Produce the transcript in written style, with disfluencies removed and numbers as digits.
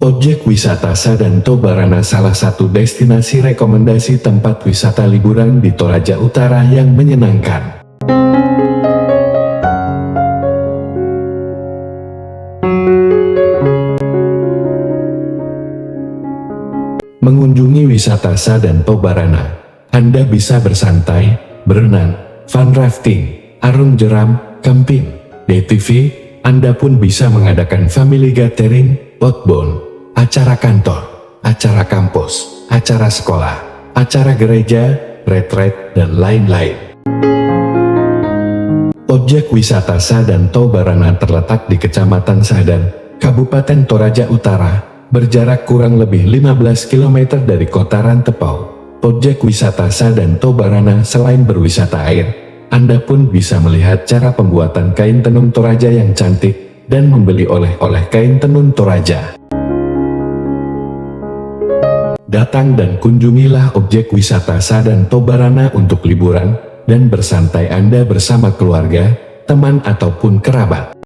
Objek wisata Sadanto Barana salah satu destinasi rekomendasi tempat wisata liburan di Toraja Utara yang menyenangkan. Mengunjungi wisata Sadanto Barana, Anda bisa bersantai, berenang, fun rafting, arung jeram, camping, DTV. Anda pun bisa mengadakan family gathering, outbound, acara kantor, acara kampus, acara sekolah, acara gereja, retreat, dan lain-lain. Objek wisata Sadanto Barana terletak di Kecamatan Sadan, Kabupaten Toraja Utara, berjarak kurang lebih 15 km dari kota Rantepau. Objek wisata Sadanto Barana selain berwisata air, Anda pun bisa melihat cara pembuatan kain tenun Toraja yang cantik dan membeli oleh-oleh kain tenun Toraja. Datang dan kunjungilah objek wisata Sadanto Barana untuk liburan dan bersantai Anda bersama keluarga, teman ataupun kerabat.